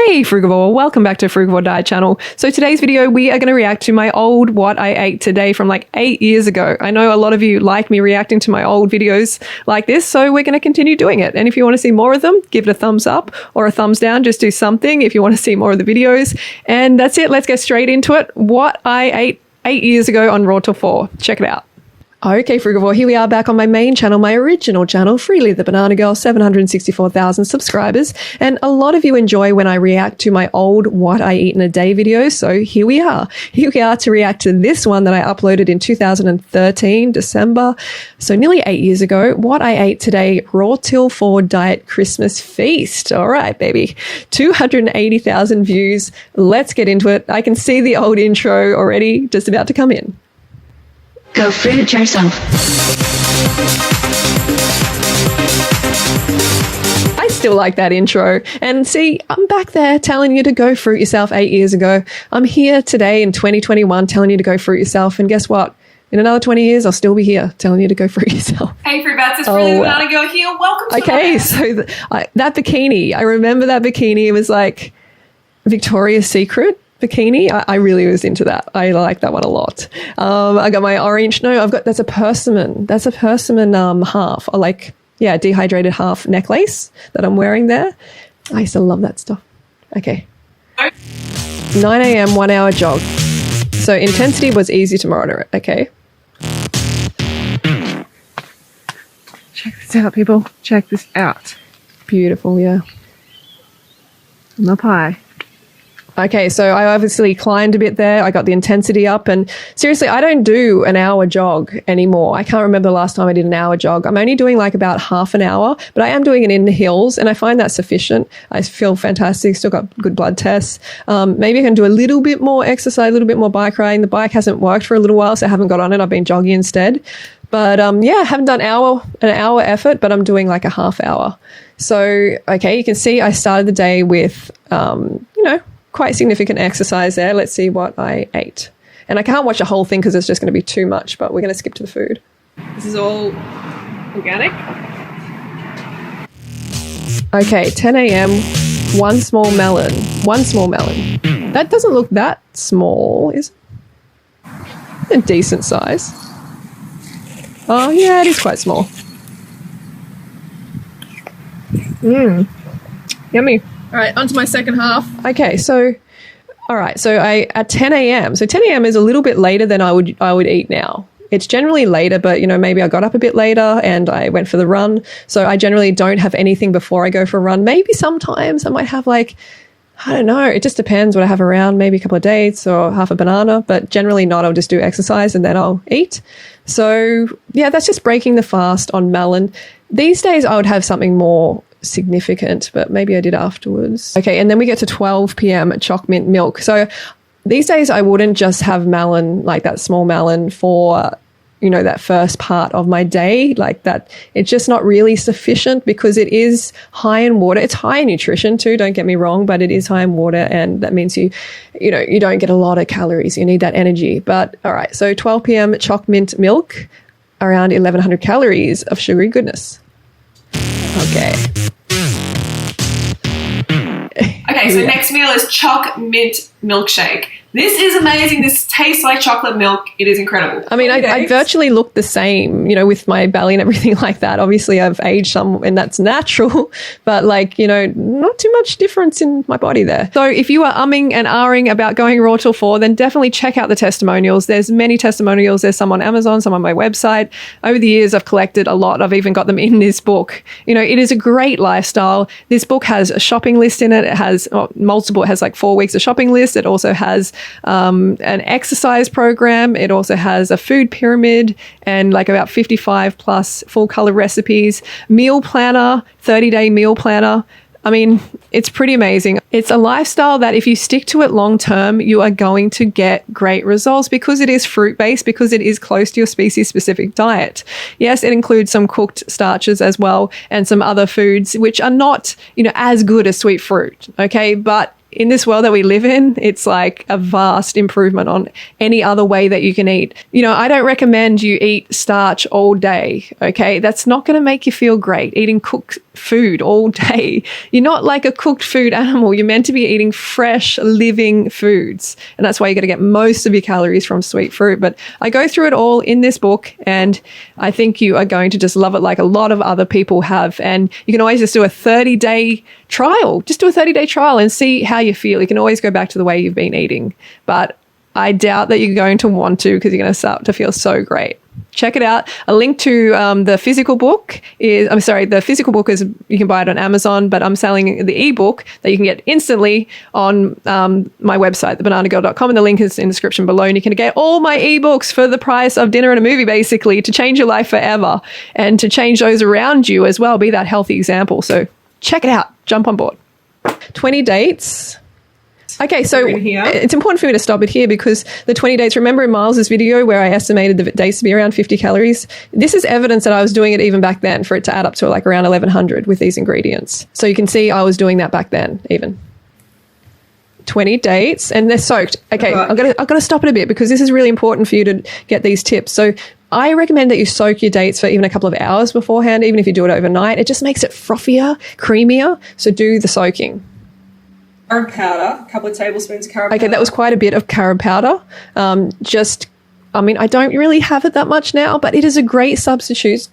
Hey Frugivore, welcome back to Frugivore Diet Channel. So today's video, we are going to react to my old what I ate today from like 8 years ago. I know a lot of you like me reacting to my old videos like this, so we're going to continue doing it. And if you want to see more of them, give it a thumbs up or a thumbs down, just do something if you want to see more of the videos. And that's it, let's get straight into it. What I ate 8 years ago on Raw Till 4. Check it out. Okay, Frugivore, here we are back on my main channel, my original channel, Freelee the Banana Girl, 764,000 subscribers. And a lot of you enjoy when I react to my old what I eat in a day videos. So here we are. Here we are to react to this one that I uploaded in 2013, December. So nearly 8 years ago, what I ate today, Raw Till 4 Diet Christmas Feast. All right, baby. 280,000 views. Let's get into it. I can see the old intro already just about to come in. Go fruit yourself. I still like that intro. And see, I'm back there telling you to go fruit yourself 8 years ago. I'm here today in 2021 telling you to go fruit yourself. And guess what? In another 20 years, I'll still be here telling you to go fruit yourself. Hey, Free Bats, it's Freelee the Banana Girl here. Welcome to Okay, so that bikini, I remember that bikini. It was like Victoria's Secret bikini. I really was into that. I like that one a lot. I got my orange. No, that's a persimmon. That's a persimmon half, or like, yeah, dehydrated half necklace that I'm wearing there. I used to love that stuff. Okay. 9 a.m., 1 hour jog. So intensity was easy to monitor. Okay. Check this out, people. Check this out. Beautiful, yeah. I'm up high. Okay, so I obviously climbed a bit there. I got the intensity up, and seriously, I don't do an hour jog anymore. I can't remember the last time I did an hour jog. I'm only doing like about half an hour, but I am doing it in the hills, and I find that sufficient. I feel fantastic. Still got good blood tests. Maybe I can do a little bit more exercise, a little bit more bike riding. The bike hasn't worked for a little while, so I haven't got on it. I've been jogging instead. But yeah, I haven't done an hour effort, but I'm doing like a half hour. So, okay, you can see I started the day with, quite significant exercise there. Let's see what I ate. And I can't watch the whole thing because it's just going to be too much, but we're going to skip to the food. This is all organic. Okay, 10 a.m., one small melon. One small melon. That doesn't look that small, is it? A decent size. Oh, yeah, it is quite small. Yummy. All right, on to my second half. Okay, so, all right, so at 10 a.m. So 10 a.m. is a little bit later than I would eat now. It's generally later, but, maybe I got up a bit later and I went for the run. So I generally don't have anything before I go for a run. Maybe sometimes I might have like, I don't know. It just depends what I have around, maybe a couple of dates or half a banana, but generally not. I'll just do exercise and then I'll eat. So yeah, that's just breaking the fast on melon. These days I would have something more significant, but maybe I did afterwards. Okay, and then we get to 12 p.m. at CHOCMINT milk. So these days I wouldn't just have melon, like that small melon for, that first part of my day, like that. It's just not really sufficient because it is high in water. It's high in nutrition too, don't get me wrong, but it is high in water, and that means you don't get a lot of calories. You need that energy. But all right, so 12 p.m. CHOCMINT milk, around 1,100 calories of sugary goodness. Okay. Okay, so next meal is CHOCMINT milkshake. This is amazing. This tastes like chocolate milk. It is incredible. I mean, I virtually look the same, with my belly and everything like that. Obviously, I've aged some and that's natural, but like, not too much difference in my body there. So if you are umming and ahhing about going Raw Till 4, then definitely check out the testimonials. There's many testimonials. There's some on Amazon, some on my website. Over the years, I've collected a lot. I've even got them in this book. It is a great lifestyle. This book has a shopping list in it. It has multiple, it has like 4 weeks of shopping list. It also has an exercise program. It also has a food pyramid and like about 55 plus full color recipes, meal planner, 30-day meal planner. I mean, it's pretty amazing. It's a lifestyle that if you stick to it long term, you are going to get great results because it is fruit-based, because it is close to your species-specific diet. Yes, it includes some cooked starches as well and some other foods which are not, as good as sweet fruit, okay? But in this world that we live in, it's like a vast improvement on any other way that you can eat. I don't recommend you eat starch all day, okay? That's not going to make you feel great. Eating cooked food all day. You're not like a cooked food animal. You're meant to be eating fresh, living foods. And that's why you're going to get most of your calories from sweet fruit. But I go through it all in this book, and I think you are going to just love it like a lot of other people have. And you can always just do a 30-day trial. Just do a 30-day trial and see how you feel. You can always go back to the way you've been eating. But I doubt that you're going to want to, because you're going to start to feel so great. Check it out. A link to the physical book is, the physical book is, you can buy it on Amazon, but I'm selling the ebook that you can get instantly on my website, thebananagirl.com, and the link is in the description below. And you can get all my ebooks for the price of dinner and a movie, basically, to change your life forever and to change those around you as well. Be that healthy example. So check it out. Jump on board. 20 dates. Okay, so it's important for me to stop it here because the 20 dates, remember in Miles' video where I estimated the dates to be around 50 calories? This is evidence that I was doing it even back then for it to add up to like around 1,100 with these ingredients. So you can see I was doing that back then even. 20 dates and they're soaked. Okay, I've got to stop it a bit because this is really important for you to get these tips. So I recommend that you soak your dates for even a couple of hours beforehand, even if you do it overnight. It just makes it frothier, creamier. So do the soaking. Carob powder, a couple of tablespoons of carob powder. Okay, that was quite a bit of carob powder. I don't really have it that much now, but it is a great substitute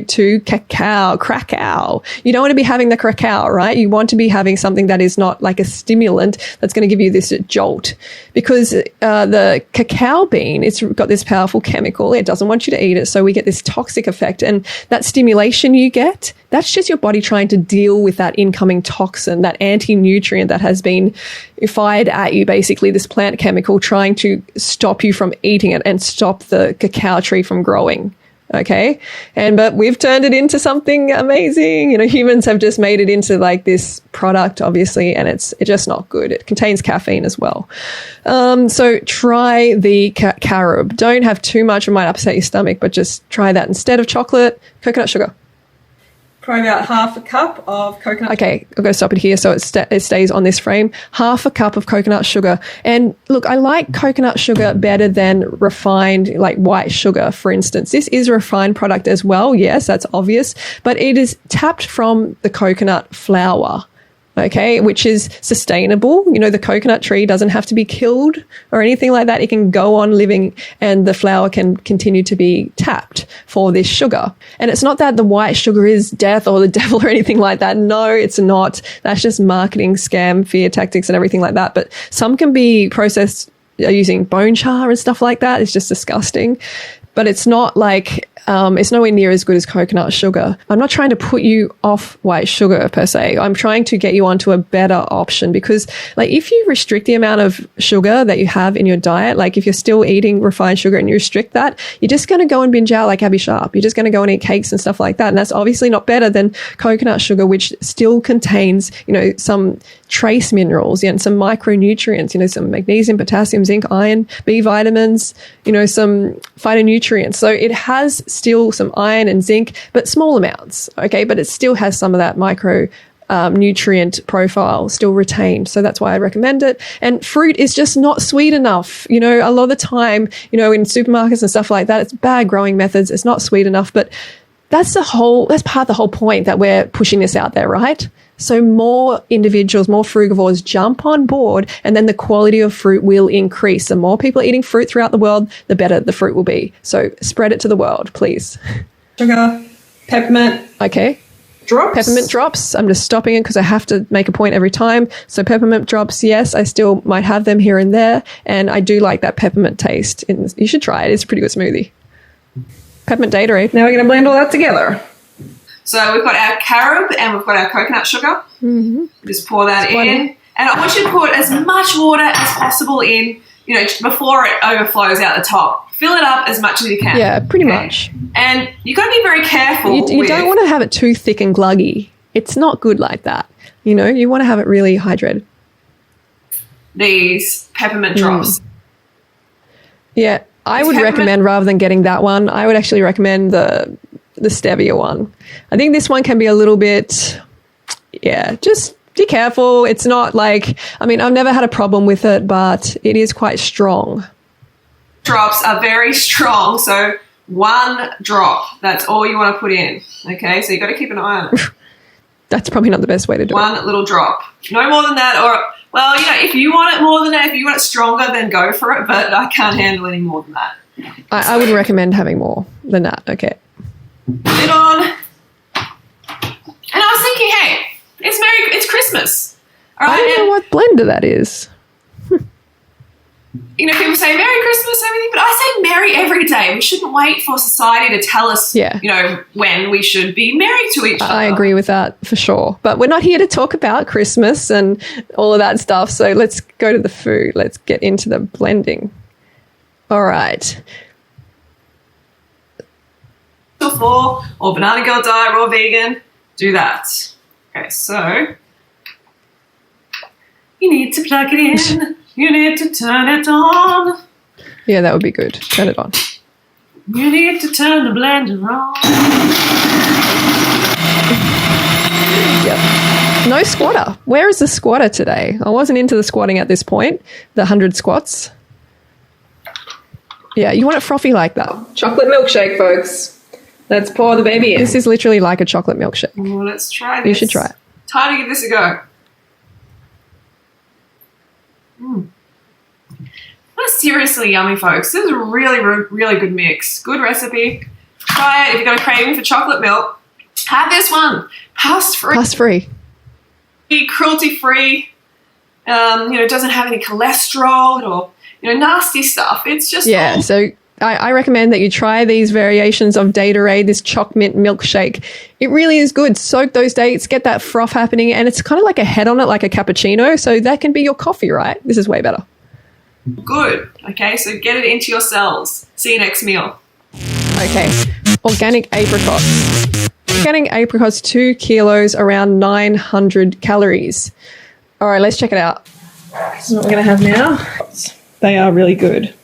to cacao. You don't want to be having the cacao, right? You want to be having something that is not like a stimulant that's going to give you this jolt, because the cacao bean, it's got this powerful chemical. It doesn't want you to eat it, so we get this toxic effect. And that stimulation you get, that's just your body trying to deal with that incoming toxin, that anti-nutrient that has been fired at you, basically this plant chemical trying to stop you from eating it and stop the cacao tree from growing. Okay. But we've turned it into something amazing. Humans have just made it into like this product, obviously, and it's just not good. It contains caffeine as well. So try the carob. Don't have too much. It might upset your stomach, but just try that instead of chocolate, coconut sugar. Probably about half a cup of coconut. Okay, I've got to stop it here so it stays on this frame. Half a cup of coconut sugar. And look, I like coconut sugar better than refined, like white sugar, for instance. This is a refined product as well. Yes, that's obvious. But it is tapped from the coconut flour. Okay, which is sustainable. The coconut tree doesn't have to be killed or anything like that. It can go on living and the flour can continue to be tapped for this sugar. And it's not that the white sugar is death or the devil or anything like that. No, it's not. That's just marketing, scam, fear tactics and everything like that. But some can be processed using bone char and stuff like that. It's just disgusting. But it's not like, it's nowhere near as good as coconut sugar. I'm not trying to put you off white sugar per se. I'm trying to get you onto a better option, because like if you restrict the amount of sugar that you have in your diet, like if you're still eating refined sugar and you restrict that, you're just going to go and binge out like Abby Sharp. You're just going to go and eat cakes and stuff like that. And that's obviously not better than coconut sugar, which still contains, some trace minerals and some micronutrients, some magnesium, potassium, zinc, iron, B vitamins, some phytonutrients. So it has still some iron and zinc, but small amounts, okay? But it still has some of that micro nutrient profile still retained. So that's why I recommend it. And fruit is just not sweet enough. A lot of the time, in supermarkets and stuff like that, it's bad growing methods. It's not sweet enough, but that's part of the whole point that we're pushing this out there, right? So more individuals, more frugivores jump on board, and then the quality of fruit will increase. The more people are eating fruit throughout the world, the better the fruit will be. So spread it to the world, please. Sugar, peppermint. Okay. Drops. Peppermint drops. I'm just stopping it because I have to make a point every time. So peppermint drops, yes, I still might have them here and there. And I do like that peppermint taste. You should try it. It's a pretty good smoothie. Peppermint Gatorade. Now we're going to blend all that together. So we've got our carob and we've got our coconut sugar. Mm-hmm. Just pour that in. And I want you to put as much water as possible in, before it overflows out the top. Fill it up as much as you can. Yeah, pretty much. And you've got to be very careful. You don't want to have it too thick and gluggy. It's not good like that. You want to have it really hydrated. These peppermint drops. Yeah, I would recommend, rather than getting that one, I would actually recommend the stevia one. I think this one can be a little bit, just be careful. It's not like, I've never had a problem with it, but it is quite strong. Drops are very strong, so 1 drop, that's all you want to put in. Okay, so you got to keep an eye on it. That's probably not the best way to do it. One little drop. No more than that. Or, well, you know, if you want it more than that, if you want it stronger, then go for it. But I can't handle any more than that. I would recommend having more than that. Okay. Put it on. And I was thinking, hey, it's Christmas. All right. I don't know what blender that is. You know, people say Merry Christmas, everything, but I say Merry every day. We shouldn't wait for society to tell us, you know, when we should be merry to each other. I agree with that for sure. But we're not here to talk about Christmas and all of that stuff. So let's go to the food. Let's get into the blending. All right. Or Banana Girl Diet, Raw Vegan, do that. Okay, so you need to plug it in. You need to turn it on. Yeah, that would be good. Turn it on. You need to turn the blender on. Yep. No squatter. Where is the squatter today? I wasn't into the squatting at this point. The 100 squats. Yeah, you want it frothy like that. Chocolate milkshake, folks. Let's pour the baby in. This is literally like a chocolate milkshake. Well, let's try this. You should try it. Time to give this a go. That's seriously yummy, folks. This is a really, really good mix. Good recipe. Try it. If you've got a craving for chocolate milk, have this one. Pus-free. Pus-free. Cruelty-free. You know, it doesn't have any cholesterol or, you know, nasty stuff. It's just so I recommend that you try these variations of Daterade, this CHOCMINT milkshake. It really is good. Soak those dates, get that froth happening, and it's kind of like a head on it, like a cappuccino. So that can be your coffee, right? This is way better. Good. Okay, so get it into your cells. See you next meal. Okay, organic apricots. Organic apricots, 2 kilos, around 900 calories. All right, let's check it out. This is what we're going to have now. They are really good.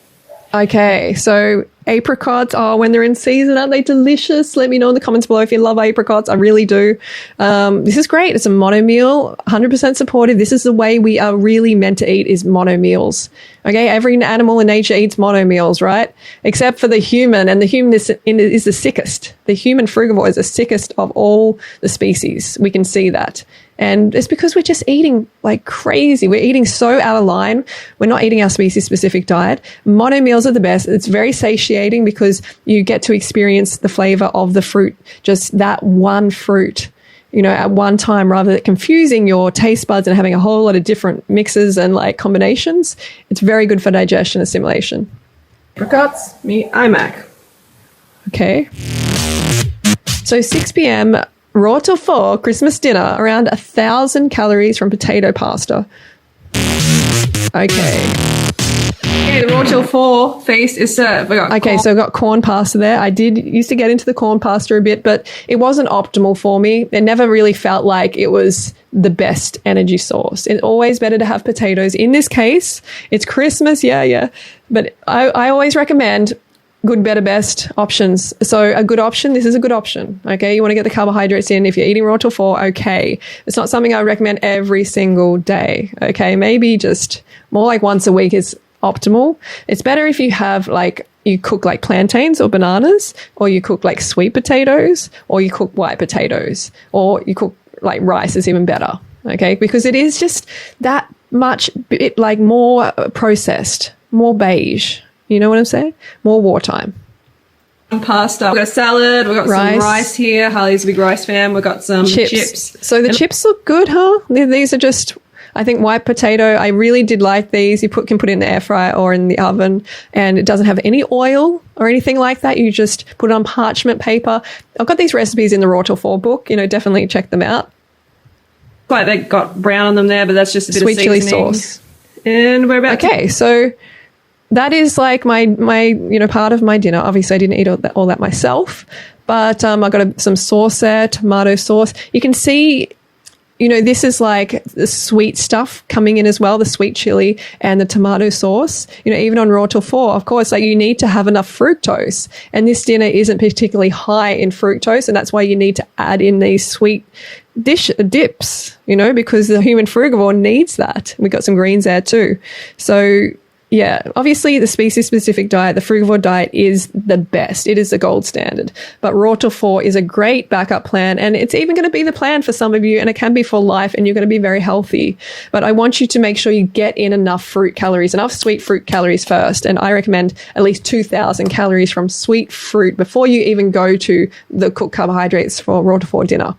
Okay, so apricots, when they're in season, aren't they delicious? Let me know in the comments below if you love apricots. I really do. This is great. It's a mono meal, 100% supported. This is the way we are really meant to eat, is mono meals. Okay, every animal in nature eats mono meals, right? Except for the human, and the human is the sickest. The human frugivore is the sickest of all the species. We can see that. And it's because we're just eating like crazy. We're eating so out of line. We're not eating our species-specific diet. Mono meals are the best. It's very satiating because you get to experience the flavor of the fruit, just that one fruit, you know, at one time, rather than confusing your taste buds and having a whole lot of different mixes and like combinations. It's very good for digestion assimilation. Apricots, me iMac. Okay. So 6 p.m., raw till 4, Christmas dinner, around 1,000 calories from potato pasta. Okay. Okay, the raw till 4 feast is served. Okay, so I've got corn pasta there. I used to get into the corn pasta a bit, but it wasn't optimal for me. It never really felt like it was the best energy source. It's always better to have potatoes. In this case, it's Christmas, yeah. But I always recommend good, better, best options. So a good option, this is a good option. Okay, you want to get the carbohydrates in. If you're eating raw till 4, okay. It's not something I recommend every single day. Okay, maybe just more like once a week is optimal. It's better if you have you cook like plantains or bananas, or you cook like sweet potatoes, or you cook white potatoes, or you cook like rice is even better. Okay, because it is just that much like more processed, more beige. You know what I'm saying? More wartime. Pasta. We've got a salad. We've got some rice here. Harley's a big rice fan. We've got some chips. So the chips look good, huh? These are just, I think, white potato. I really did like these. You can put it in the air fryer or in the oven, and it doesn't have any oil or anything like that. You just put it on parchment paper. I've got these recipes in the Raw Till 4 book. You know, definitely check them out. Like they got brown on them there, but that's just a bit sweet of chili seasoning. sauce. And we're about Okay, so that is like my part of my dinner. Obviously, I didn't eat all that myself, but I got some sauce there, tomato sauce. You can see, this is like the sweet stuff coming in as well, the sweet chili and the tomato sauce. Even on Raw Till 4, of course, like you need to have enough fructose, and this dinner isn't particularly high in fructose, and that's why you need to add in these sweet dips, because the human frugivore needs that. We got some greens there too. So yeah, obviously the species-specific diet, the Frugivore diet, is the best. It is the gold standard. But Raw to 4 is a great backup plan, and it's even going to be the plan for some of you, and it can be for life, and you're going to be very healthy. But I want you to make sure you get in enough fruit calories, enough sweet fruit calories first. And I recommend at least 2,000 calories from sweet fruit before you even go to the cooked carbohydrates for Raw to 4 dinner.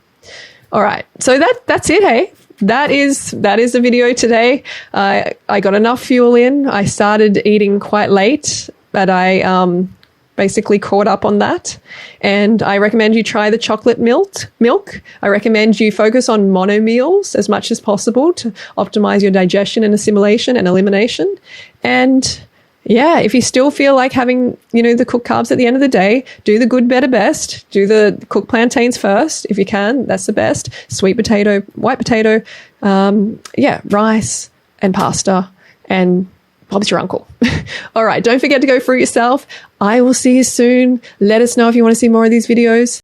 All right, so that's it, hey? That is the video today. I got enough fuel in. I started eating quite late, but I basically caught up on that. And I recommend you try the chocolate milk. I recommend you focus on mono meals as much as possible to optimize your digestion and assimilation and elimination. And yeah, if you still feel like having, the cooked carbs at the end of the day, do the good, better, best. Do the cooked plantains first if you can. That's the best. Sweet potato, white potato, rice and pasta, and Bob's your uncle. All right, don't forget to go fruit yourself. I will see you soon. Let us know if you want to see more of these videos.